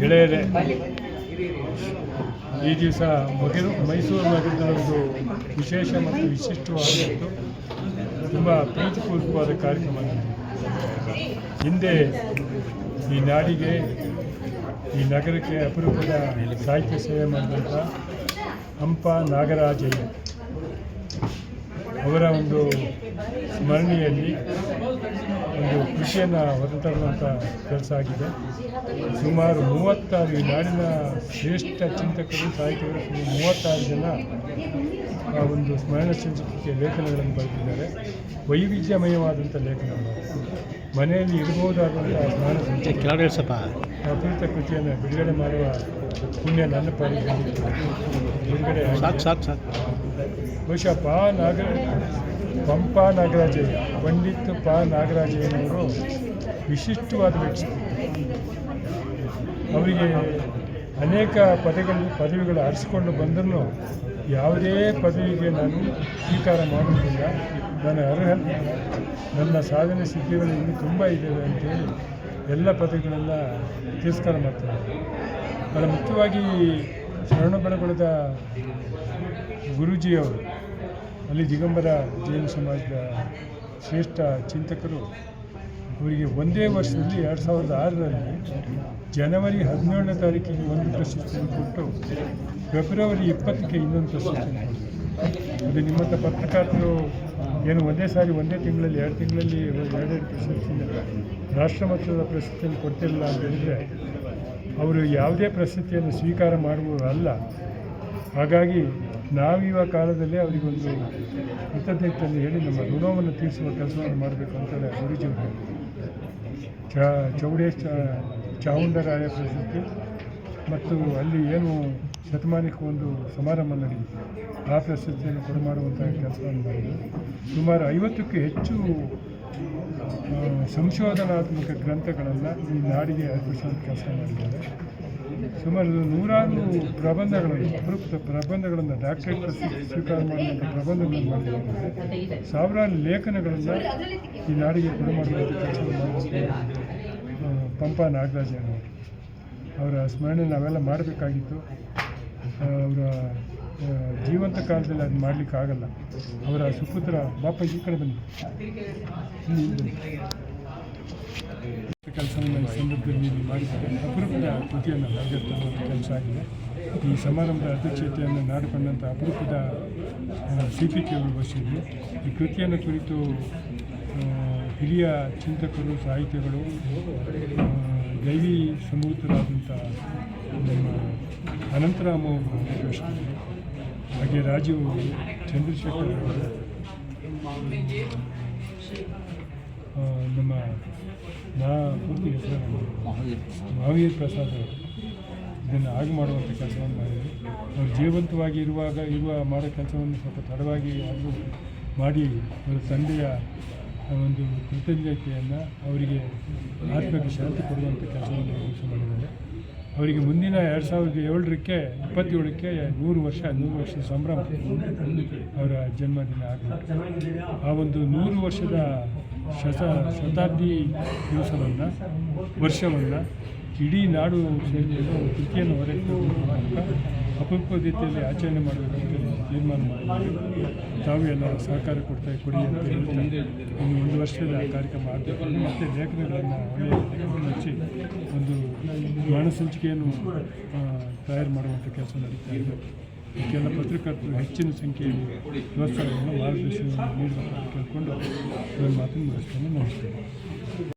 ಗೆಳೆಯರೇ, ಈ ದಿವಸ ಮೈಸೂರು ನಗರದ ಒಂದು ವಿಶೇಷ ಮತ್ತು ವಿಶಿಷ್ಟವಾದದ್ದು ತುಂಬ ಪ್ರೀತಿಪೂರ್ವಕವಾದ ಕಾರ್ಯಕ್ರಮ. ಹಿಂದೆ ಈ ನಾಡಿಗೆ, ಈ ನಗರಕ್ಕೆ ಅಪರೂಪದ ಸಾಹಿತ್ಯ ಸೇವೆ ಮಾಡಿದಂಥ ಹಂಪ ನಾಗರಾಜಯ್ಯ ಅವರ ಒಂದು ಸ್ಮರಣೆಯಲ್ಲಿ ಒಂದು ಕೃಷಿಯನ್ನು ಹೊರತರುವಂಥ ಕೆಲಸ ಆಗಿದೆ. ಸುಮಾರು 36 ಈ ನಾಡಿನ ಶ್ರೇಷ್ಠ ಚಿಂತಕರು, ಸಾಹಿತಿಗಳು 36 ಜನ ಆ ಒಂದು ಸ್ಮರಣ ಸಂಚಿಕೆಗೆ ಲೇಖನಗಳನ್ನು ಬರೆದಿದ್ದಾರೆ. ವೈವಿಧ್ಯಮಯವಾದಂಥ ಲೇಖನಗಳು, ಮನೆಯಲ್ಲಿ ಇರಬಹುದಾದಂಥ ಸ್ಮರಣ ಸಂಚಿಕೆ ಅಪರೂಪ ಕೃತಿಯನ್ನು ಬಿಡುಗಡೆ ಮಾಡುವ ಪುಣ್ಯ ನನ್ನ ಪಾಲಿಗೆ ಬಿಡುಗಡೆ ಬಹುಶಃ ಪಂಪ ನಾಗರಾಜಯ್ಯ, ಪಂಡಿತ್ ನಾಗರಾಜಯ್ಯನವರು ವಿಶಿಷ್ಟವಾದ ವ್ಯಕ್ತಿ. ಅವರಿಗೆ ಅನೇಕ ಪದವಿಗಳು ಆರಿಸಿಕೊಂಡು ಬಂದರೂ ಯಾವುದೇ ಪದವಿಗೆ ನಾನು ಸ್ವೀಕಾರ ಮಾಡುವುದಿಲ್ಲ, ನಾನು ಅರ್ಹ, ನನ್ನ ಸಾಧನೆ ಸಿದ್ಧಿಗಳು ಇನ್ನೂ ತುಂಬ ಇದ್ದಾವೆ ಅಂತೇಳಿ ಎಲ್ಲ ಪದವಿಗಳೆಲ್ಲ ತಿರಸ್ಕಾರ ಮಾಡ್ತಾರೆ. ಬಹಳ ಮುಖ್ಯವಾಗಿ ಶರಣಬೆಳಗೊಳದ ಗುರೂಜಿಯವರು, ಅಲ್ಲಿ ದಿಗಂಬರ ಜೈನ ಸಮಾಜದ ಶ್ರೇಷ್ಠ ಚಿಂತಕರು, ಅವರಿಗೆ ಒಂದೇ ವರ್ಷದಲ್ಲಿ 2006ರಲ್ಲಿ ಜನವರಿ 17ನೇ ತಾರೀಕಿಗೆ ಒಂದು ಪ್ರಶಸ್ತಿಯನ್ನು ಕೊಟ್ಟು ಫೆಬ್ರವರಿ 20ಕ್ಕೆ ಇನ್ನೊಂದು ಪ್ರಶಸ್ತಿಯನ್ನು ಕೊಟ್ಟರು. ಅದು ನಿಮ್ಮಂಥ ಪತ್ರಕರ್ತರು ಏನು ಒಂದೇ ತಿಂಗಳಲ್ಲಿ 2 ತಿಂಗಳಲ್ಲಿ 2 ಪ್ರಶಸ್ತಿಯಿಂದ ರಾಷ್ಟ್ರಮಟ್ಟದ ಪ್ರಶಸ್ತಿಯನ್ನು ಕೊಡ್ತಿರಲಿಲ್ಲ ಅಂತ ಹೇಳಿದರೆ ಅವರು ಯಾವುದೇ ಪ್ರಶಸ್ತಿಯನ್ನು ಸ್ವೀಕಾರ ಮಾಡುವವರಲ್ಲ. ಹಾಗಾಗಿ ನಾವಿವ ಕಾಲದಲ್ಲೇ ಅವರಿಗೊಂದು ಕೃತಜ್ಞತೆಯನ್ನು ಹೇಳಿ ನಮ್ಮ ಋಣವನ್ನು ತೀರಿಸುವ ಕೆಲಸವನ್ನು ಮಾಡಬೇಕು ಅಂತೇಳಿ ಗುರೂಜಿಯವರು ಚಾವುಂಡರಾಯ ಪ್ರಶಸ್ತಿ ಮತ್ತು ಅಲ್ಲಿ ಏನು ಶತಮಾನಕ್ಕೆ ಒಂದು ಸಮಾರಂಭ ನಡೆಯಿತು, ಆ ಪ್ರಶಸ್ತಿಯನ್ನು ಕೊಡಮಾಡುವಂಥ ಕೆಲಸವನ್ನು ಮಾಡಿದರು. ಸುಮಾರು 50ಕ್ಕೂ ಹೆಚ್ಚು ಸಂಶೋಧನಾತ್ಮಕ ಗ್ರಂಥಗಳನ್ನು ಈ ನಾಡಿಗೆ ಅರ್ಪಿಸುವಂಥ ಕೆಲಸ ಮಾಡಿದ್ದಾರೆ. ಸುಮಾರು 100 ಪ್ರಬಂಧಗಳನ್ನು ಡಾಕ್ಟರೇಟ್ ಪ್ರಶಸ್ತಿ ಸ್ವೀಕಾರ ಮಾಡುವಂಥ ಪ್ರಬಂಧಗಳನ್ನು ಮಾಡಿದ್ದಾರೆ. ಸಾವಿರಾರು ಲೇಖನಗಳನ್ನು ಈ ನಾಡಿಗೆ ಕೊಡಮಾಡುವಂಥ ಕೆಲಸವನ್ನು ಮಾಡಿದ್ದಾರೆ ಪಂಪ ನಾಗರಾಜಯ್ಯನವರು. ಅವರ ಸ್ಮರಣೆ ನಾವೆಲ್ಲ ಮಾಡಬೇಕಾಗಿತ್ತು. ಅವರ ಜೀವಂತ ಕಾಲದಲ್ಲಿ ಅದು ಮಾಡಲಿಕ್ಕಾಗಲ್ಲ. ಅವರ ಸುಪುತ್ರ ಈ ಕಡೆ ಬಂದು ಕೆಲಸವನ್ನು ಈ ಸಂದರ್ಭದಲ್ಲಿ ಮಾಡಿದ್ದಾರೆ. ಅಪರೂಪದ ಕೃತಿಯನ್ನು ಬರೆದಿರ್ತಕ್ಕಂಥ ಕೆಲಸ ಆಗಿದೆ. ಈ ಸಮಾರಂಭದ ಅಧ್ಯಕ್ಷತೆಯನ್ನು ಮಾಡಿಕೊಂಡಂಥ ಅಪರೂಪದ CPK ಅವರು ವಹಿಸಿದ್ರು. ಈ ಕೃತಿಯನ್ನು ಕುರಿತು ಹಿರಿಯ ಚಿಂತಕರು, ಸಾಹಿತಿಗಳು, ದೈವಿ ಸಮೂರ್ತರಾದಂಥ ನಮ್ಮ ಅನಂತರಾಮ ಅವರು ವಹಿಸಿದ್ರು. ಹಾಗೆ ರಾಜೀವ್ ಚಂದ್ರಶೇಖರ್ ಅವರು, ನಮ್ಮ ಪೂರ್ತಿ ಹೆಸರು ಮಹಾವೀರ್ ಪ್ರಸಾದ್ ಅವರು ಇದನ್ನು ಆಗ ಮಾಡುವಂಥ ಕೆಲಸವನ್ನು ಮಾಡಿದರು. ಅವರು ಜೀವಂತವಾಗಿ ಮಾಡೋ ಕೆಲಸವನ್ನು ಸ್ವಲ್ಪ ತಡವಾಗಿ ಆದರೂ ಮಾಡಿ ಅವರ ತಂದೆಯ ಒಂದು ಕೃತಜ್ಞತೆಯನ್ನು, ಅವರಿಗೆ ಆತ್ಮಕ್ಕೆ ಶಾಂತಿ ಕೊಡುವಂಥ ಕೆಲಸವನ್ನು ಮಾಡಿದ್ದಾರೆ. ಅವರಿಗೆ ಮುಂದಿನ 2027ಕ್ಕೆ 27ಕ್ಕೆ 100 ವರ್ಷದ ಸಂಭ್ರಮ ಅವರ ಜನ್ಮದಿನ ಆಗಬೇಕು. ಆ ಒಂದು 100 ವರ್ಷದ ಶತಾಬ್ದಿ ವರ್ಷವನ್ನು ಇಡೀ ನಾಡು ಸೇರಿಕೊಂಡು ಕೃತಿಯನ್ನು ಹೊರಗೆ ಅಪರೂಪ ರೀತಿಯಲ್ಲಿ ಆಚರಣೆ ಮಾಡಬೇಕಂತ ತೀರ್ಮಾನ ಮಾಡಿದ್ದಾರೆ. ತಾವು ಎಲ್ಲ ಸಹಕಾರ ಕೊಡಿ ಅಂತ ಹೇಳ್ತಾ ಇನ್ನು 1 ವರ್ಷದ ಕಾರ್ಯಕ್ರಮ ಆಗಬೇಕು. ಮತ್ತು ಲೇಖನಗಳನ್ನು ಒಳ್ಳೆಯ ಲೇಖನಗಳನ್ನು ಹಚ್ಚಿ ಒಂದು ಸ್ಮರಣಸಂಚಿಕೆಯನ್ನು ತಯಾರು ಮಾಡುವಂಥ ಕೆಲಸ ನಡೀತಾ ಇದೆ. ಇದಕ್ಕೆಲ್ಲ ಪತ್ರಕರ್ತರು ಹೆಚ್ಚಿನ ಸಂಖ್ಯೆಯಲ್ಲಿ ಪ್ರೋತ್ಸಾಹವನ್ನು ಮಾರ್ಗದರ್ಶನವನ್ನು ನೀಡಬೇಕಂತ ಕೇಳಿಕೊಂಡು ನನ್ನ ಮಾತನ್ನು ಮುಗಿಸ್ತೇನೆ. ನಮಸ್ಕಾರ.